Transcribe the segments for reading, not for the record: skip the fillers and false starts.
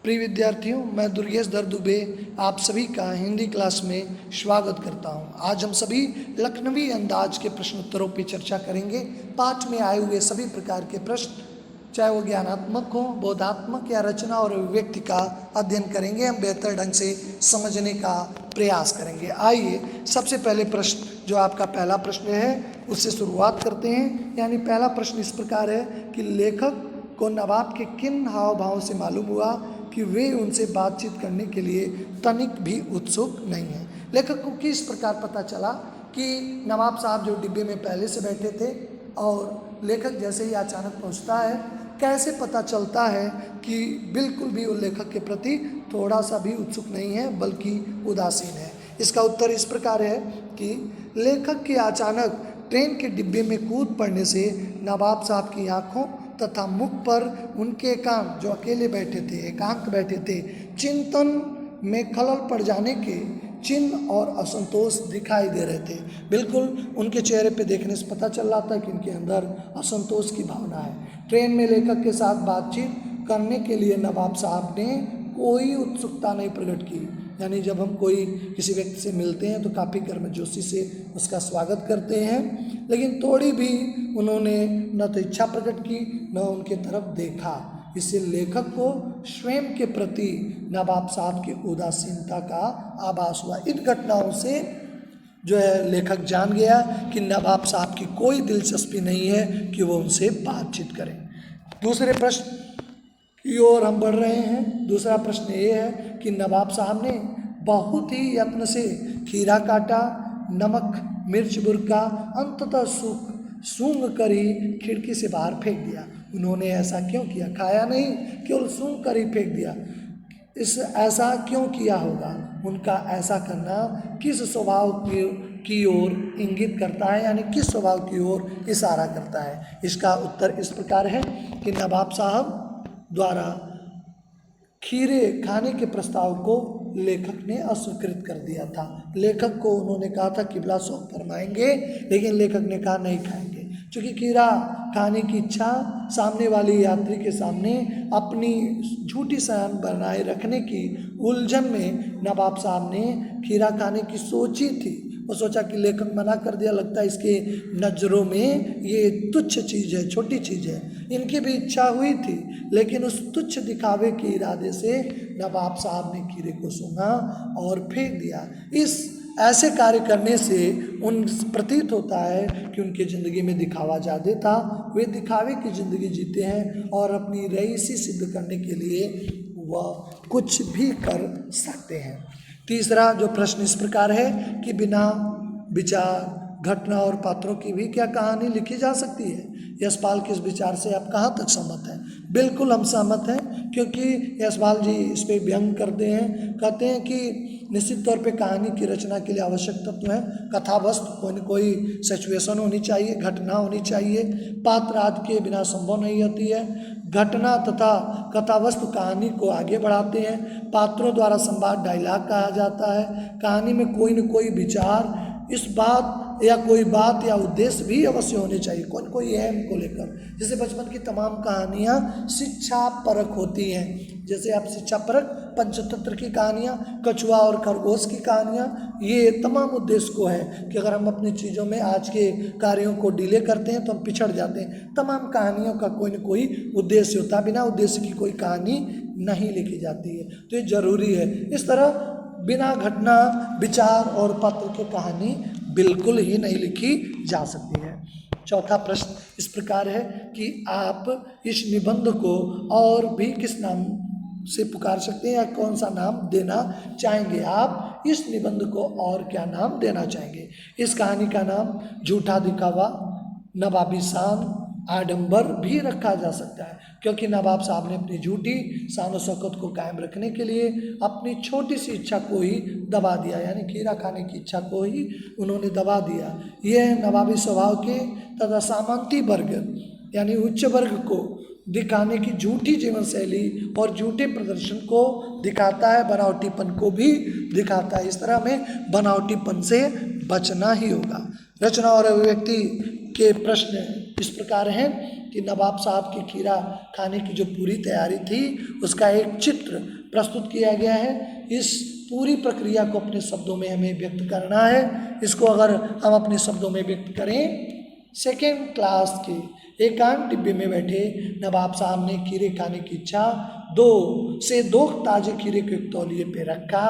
प्रिय विद्यार्थियों, मैं दुर्गेश दर दुबे आप सभी का हिंदी क्लास में स्वागत करता हूं। आज हम सभी लखनवी अंदाज के प्रश्न उत्तरों पर चर्चा करेंगे। पाठ में आए हुए सभी प्रकार के प्रश्न, चाहे वो ज्ञानात्मक हो, बोधात्मक या रचना और अभिव्यक्ति का अध्ययन करेंगे। हम बेहतर ढंग से समझने का प्रयास करेंगे। आइए सबसे पहले प्रश्न, जो आपका पहला प्रश्न है, उससे शुरुआत करते हैं। यानी पहला प्रश्न इस प्रकार है कि लेखक को नवाब के किन हाव भावों से मालूम हुआ कि वे उनसे बातचीत करने के लिए तनिक भी उत्सुक नहीं हैं। लेखक को किस प्रकार पता चला कि नवाब साहब जो डिब्बे में पहले से बैठे थे और लेखक जैसे ही अचानक पहुंचता है, कैसे पता चलता है कि बिल्कुल भी वो लेखक के प्रति थोड़ा सा भी उत्सुक नहीं है बल्कि उदासीन है। इसका उत्तर इस प्रकार है कि लेखक के अचानक ट्रेन के डिब्बे में कूद पड़ने से नवाब साहब की आंखों तथा मुख पर उनके एकांत, जो अकेले बैठे थे, एकांत बैठे थे, चिंतन में खलल पड़ जाने के चिन्ह और असंतोष दिखाई दे रहे थे। बिल्कुल उनके चेहरे पे देखने से पता चल रहा था कि उनके अंदर असंतोष की भावना है। ट्रेन में लेखक के साथ बातचीत करने के लिए नवाब साहब ने कोई उत्सुकता नहीं प्रकट की। यानी जब हम कोई किसी व्यक्ति से मिलते हैं तो काफ़ी गर्मजोशी से उसका स्वागत करते हैं, लेकिन थोड़ी भी उन्होंने न तो इच्छा प्रकट की न उनके तरफ देखा। इससे लेखक को स्वयं के प्रति नवाब साहब की उदासीनता का आभास हुआ। इन घटनाओं से जो है लेखक जान गया कि नवाब साहब की कोई दिलचस्पी नहीं है कि वो उनसे बातचीत करें। दूसरे प्रश्न की ओर हम बढ़ रहे हैं। दूसरा प्रश्न ये है कि नवाब साहब ने बहुत ही यत्न से खीरा काटा, नमक मिर्च बुरका, अंततः सूंघ कर ही खिड़की से बाहर फेंक दिया। उन्होंने ऐसा क्यों किया? खाया नहीं, केवल सूंघ कर ही फेंक दिया। ऐसा क्यों किया होगा? उनका ऐसा करना किस स्वभाव की ओर इंगित करता है, यानी किस स्वभाव की ओर इशारा करता है? इसका उत्तर इस प्रकार है कि नवाब साहब द्वारा खीरे खाने के प्रस्ताव को लेखक ने अस्वीकृत कर दिया था। लेखक को उन्होंने कहा था कि बिला शौक फरमाएंगे, लेकिन लेखक ने कहा नहीं खाएंगे। क्योंकि खीरा खाने की इच्छा सामने वाली यात्री के सामने अपनी झूठी शान बनाए रखने की उलझन में नवाब साहब ने खीरा खाने की सोची थी। वो सोचा कि लेखक मना कर दिया, लगता है इसके नज़रों में ये तुच्छ चीज़ है, छोटी चीज़ है। इनकी भी इच्छा हुई थी, लेकिन उस तुच्छ दिखावे के इरादे से नवाब साहब ने खीरे को सूंघा और फेंक दिया। इस ऐसे कार्य करने से उन प्रतीत होता है कि उनकी ज़िंदगी में दिखावा ज़्यादा था। वे दिखावे की ज़िंदगी जीते हैं और अपनी रईसी सिद्ध करने के लिए वह कुछ भी कर सकते हैं। तीसरा जो प्रश्न इस प्रकार है कि बिना विचार, घटना और पात्रों की भी क्या कहानी लिखी जा सकती है? यशपाल के इस विचार से आप कहाँ तक सहमत हैं? बिल्कुल हम सहमत हैं, क्योंकि यशपाल जी इस पर व्यंग करते हैं। कहते हैं कि निश्चित तौर पे कहानी की रचना के लिए आवश्यक तत्व है कथावस्तु, कोई न कोई सिचुएशन होनी चाहिए, घटना होनी चाहिए। पात्र आदि के बिना संभव नहीं होती है। घटना तथा कथावस्तु कहानी को आगे बढ़ाते हैं। पात्रों द्वारा संवाद डायलॉग कहा जाता है। कहानी में कोई न कोई विचार, इस बात या कोई बात या उद्देश्य भी अवश्य होने चाहिए, कोई न कोई एम को लेकर। जैसे बचपन की तमाम कहानियाँ शिक्षा परक होती हैं। जैसे आप शिक्षा परक पंचतंत्र की कहानियाँ, कछुआ और खरगोश की कहानियाँ, ये तमाम उद्देश्य को है कि अगर हम अपनी चीज़ों में आज के कार्यों को डिले करते हैं तो हम पिछड़ जाते हैं। तमाम कहानियों का कोई न कोई उद्देश्य होता है, बिना उद्देश्य की कोई कहानी नहीं लिखी जाती है, तो ये जरूरी है। इस तरह बिना घटना, विचार और पात्र की कहानी बिल्कुल ही नहीं लिखी जा सकती है। चौथा प्रश्न इस प्रकार है कि आप इस निबंध को और भी किस नाम से पुकार सकते हैं या कौन सा नाम देना चाहेंगे? आप इस निबंध को और क्या नाम देना चाहेंगे? इस कहानी का नाम झूठा दिखावा, नवाबी शान, आडंबर भी रखा जा सकता है, क्योंकि नवाब साहब ने अपनी झूठी शान और शौकत को कायम रखने के लिए अपनी छोटी सी इच्छा को ही दबा दिया, यानी खीरा खाने की इच्छा को ही उन्होंने दबा दिया। यह नवाबी स्वभाव के तथा सामंती वर्ग यानी उच्च वर्ग को दिखाने की झूठी जीवन शैली और झूठे प्रदर्शन को दिखाता है, बनावटीपन को भी दिखाता है। इस तरह में बनावटीपन से बचना ही होगा। रचना और अभिव्यक्ति के प्रश्न इस प्रकार है कि नवाब साहब की खीरा खाने की जो पूरी तैयारी थी उसका एक चित्र प्रस्तुत किया गया है। इस पूरी प्रक्रिया को अपने शब्दों में हमें व्यक्त करना है। इसको अगर हम अपने शब्दों में व्यक्त करें, सेकेंड क्लास के एकांत डिब्बे में बैठे नवाब साहब ने खीरे खाने की इच्छा 2 ताजे खीरे को एक तौलिए पे रखा।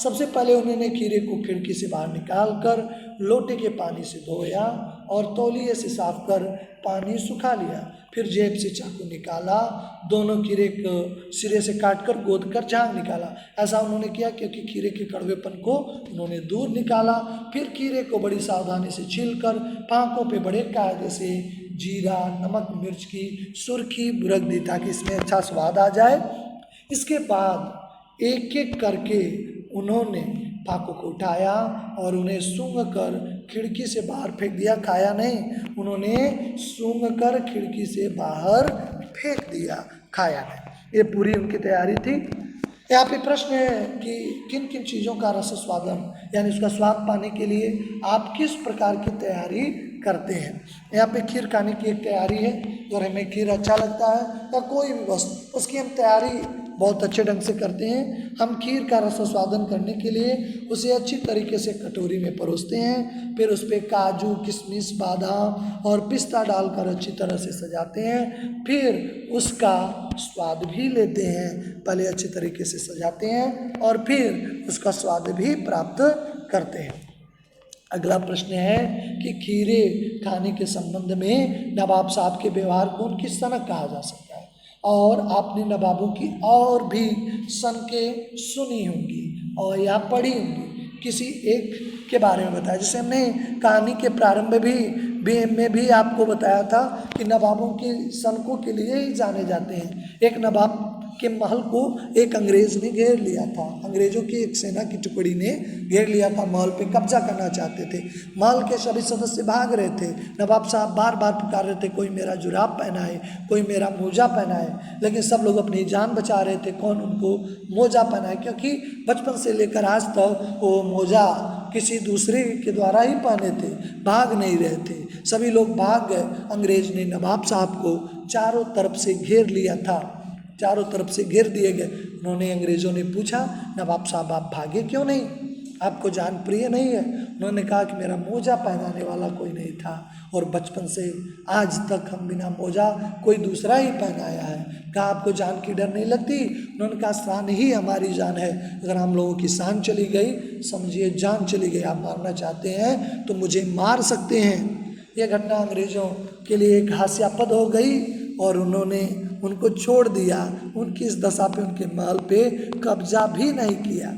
सबसे पहले उन्होंने खीरे को खिड़की से बाहर निकालकर लोटे के पानी से धोया और तौलिए से साफ कर पानी सुखा लिया। फिर जेब से चाकू निकाला, दोनों खीरे को सिरे से काटकर गोद कर झाग निकाला। ऐसा उन्होंने किया क्योंकि खीरे के कड़वेपन को उन्होंने दूर निकाला। फिर खीरे को बड़ी सावधानी से छीलकर फांकों पे बड़े कायदे से जीरा, नमक, मिर्च की सुर्खी बुरक दी ताकि इसमें अच्छा स्वाद आ जाए। इसके बाद एक एक करके उन्होंने फाकों को उठाया और उन्हें सूंघ कर खिड़की से बाहर फेंक दिया। खाया नहीं, उन्होंने सूंघ कर खिड़की से बाहर फेंक दिया, खाया नहीं। ये पूरी उनकी तैयारी थी। यहाँ पे प्रश्न है कि किन किन चीज़ों का रस स्वादन यानी उसका स्वाद पाने के लिए आप किस प्रकार की तैयारी करते हैं। यहाँ पे खीर खाने की एक तैयारी है। अगर हमें खीर अच्छा लगता है या कोई भी वस्तु, उसकी हम तैयारी बहुत अच्छे ढंग से करते हैं। हम खीर का रस स्वादन करने के लिए उसे अच्छी तरीके से कटोरी में परोसते हैं। फिर उस पर काजू, किशमिश, बादाम और पिस्ता डालकर अच्छी तरह से सजाते हैं। फिर उसका स्वाद भी लेते हैं। पहले अच्छी तरीके से सजाते हैं और फिर उसका स्वाद भी प्राप्त करते हैं। अगला प्रश्न है कि खीरे खाने के संबंध में नवाब साहब के व्यवहार को उनकी सनक कहा जा सकता है। और आपने नवाबों की और भी सनकें सुनी होंगी और या पढ़ी होंगी। किसी एक के बारे में बताया, जैसे हमने कहानी के प्रारंभ में भी आपको बताया था कि नवाबों की सनकों के लिए ही जाने जाते हैं। एक नवाब के महल को एक अंग्रेज ने घेर लिया था। अंग्रेजों की एक सेना की टुकड़ी ने घेर लिया था, महल पे कब्जा करना चाहते थे। महल के सभी सदस्य भाग रहे थे। नवाब साहब बार बार पुकार रहे थे, कोई मेरा जुराब पहनाए, कोई मेरा मोजा पहनाए, लेकिन सब लोग अपनी जान बचा रहे थे। कौन उनको मोजा पहनाए, क्योंकि बचपन से लेकर आज तक वो मोजा किसी दूसरे के द्वारा ही पहने थे, भाग नहीं रहे थे। सभी लोग भाग गए। अंग्रेज ने नवाब साहब को चारों तरफ से घेर लिया था, चारों तरफ से घेर दिए गए। उन्होंने अंग्रेजों ने पूछा, नवाब साहब आप भागे क्यों नहीं, आपको जान प्रिय नहीं है। उन्होंने कहा कि मेरा मोजा पहनाने वाला कोई नहीं था और बचपन से आज तक हम बिना मोजा कोई दूसरा ही पहनाया है। कहा आपको जान की डर नहीं लगती। उन्होंने कहा शान ही हमारी जान है, अगर हम लोगों की शान चली गई, समझिए जान चली गई। आप मारना चाहते हैं तो मुझे मार सकते हैं। यह घटना अंग्रेजों के लिए एक हास्यास्पद हो गई और उन्होंने उनको छोड़ दिया। उनकी इस दशा पे उनके महल पे कब्जा भी नहीं किया।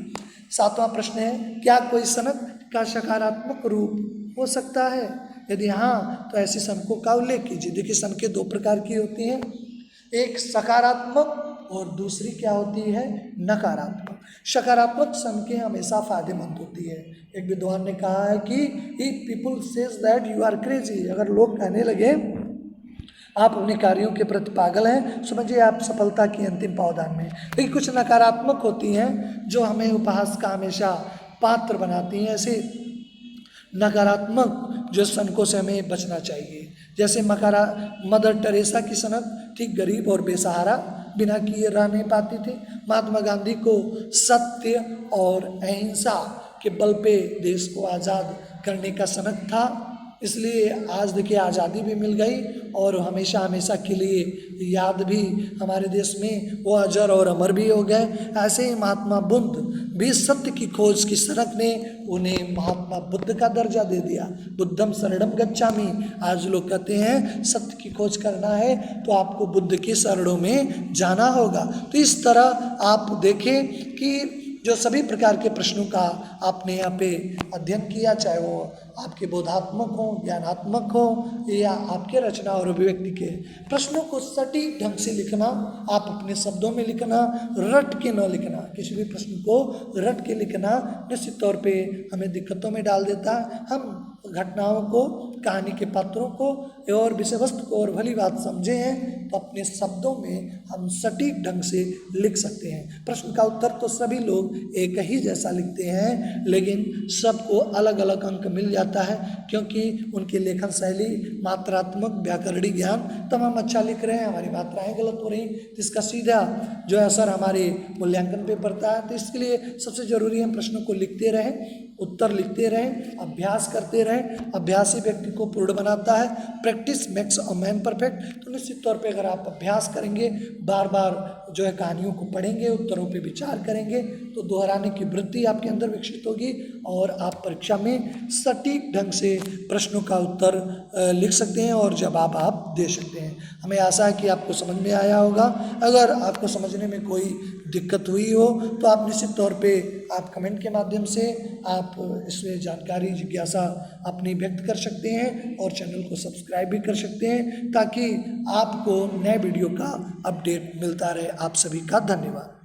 7वां प्रश्न है, क्या कोई सनक का सकारात्मक रूप हो सकता है? यदि हाँ तो ऐसी सनकों का उल्लेख कीजिए। देखिए सनकें 2 प्रकार की होती हैं, एक सकारात्मक और दूसरी क्या होती है, नकारात्मक। सकारात्मक सनकें हमेशा फायदेमंद होती है। एक विद्वान ने कहा है कि if people says that you are crazy, अगर लोग कहने लगे आप अपने कार्यों के प्रति पागल हैं, समझिए आप सफलता की अंतिम पावदान में। लेकिन कुछ नकारात्मक होती हैं जो हमें उपहास का हमेशा पात्र बनाती हैं। ऐसे नकारात्मक जो सनकों से हमें बचना चाहिए। जैसे मदर टेरेसा की सनक ठीक गरीब और बेसहारा, बिना किए रह नहीं पाती थी। महात्मा गांधी को सत्य और अहिंसा के बल पे देश को आज़ाद करने का सनक था, इसलिए आज देखिए आज़ादी भी मिल गई और हमेशा हमेशा के लिए याद भी हमारे देश में वो अजर और अमर भी हो गए। ऐसे ही महात्मा बुद्ध भी सत्य की खोज की सनक ने उन्हें महात्मा बुद्ध का दर्जा दे दिया। बुद्धम शरणम गच्छामि। आज लोग कहते हैं सत्य की खोज करना है तो आपको बुद्ध की शरणों में जाना होगा। तो इस तरह आप देखें कि जो सभी प्रकार के प्रश्नों का आपने यहाँ पे अध्ययन किया, चाहे वो आपके बोधात्मक हो, ज्ञानात्मक हो या आपके रचना और अभिव्यक्ति के प्रश्नों को सटीक ढंग से लिखना, आप अपने शब्दों में लिखना, रट के न लिखना। किसी भी प्रश्न को रट के लिखना निश्चित तौर पे हमें दिक्कतों में डाल देता है। हम घटनाओं को कहानी के पात्रों को और विषय वस्तु को और भली बात समझे हैं तो अपने शब्दों में हम सटीक ढंग से लिख सकते हैं। प्रश्न का उत्तर तो सभी लोग एक ही जैसा लिखते हैं, लेकिन सबको अलग अलग अंक मिल जाता है क्योंकि उनकी लेखन शैली, मात्रात्मक, व्याकरणिक ज्ञान तमाम अच्छा लिख रहे हैं, हमारी मात्राएं गलत हो रही, तो इसका सीधा जो है असर हमारे मूल्यांकन पे पड़ता है। तो इसके लिए सबसे जरूरी है प्रश्नों को लिखते रहें, उत्तर लिखते रहें, अभ्यास करते रहें। अभ्यास ही व्यक्ति को पूर्ण बनाता है। Practice makes a man perfect. तो निश्चित तौर पे अगर आप अभ्यास करेंगे, बार बार जो है कहानियों को पढ़ेंगे, उत्तरों पे विचार करेंगे, तो दोहराने की वृत्ति आपके अंदर विकसित होगी और आप परीक्षा में सटीक ढंग से प्रश्नों का उत्तर लिख सकते हैं और जवाब आप दे सकते हैं। हमें आशा है कि आपको समझ में आया होगा। अगर आपको समझने में कोई दिक्कत हुई हो तो आप निश्चित तौर पे आप कमेंट के माध्यम से आप इसमें जानकारी, जिज्ञासा अपनी व्यक्त कर सकते हैं और चैनल को सब्सक्राइब भी कर सकते हैं ताकि आपको नए वीडियो का अपडेट मिलता रहे। आप सभी का धन्यवाद।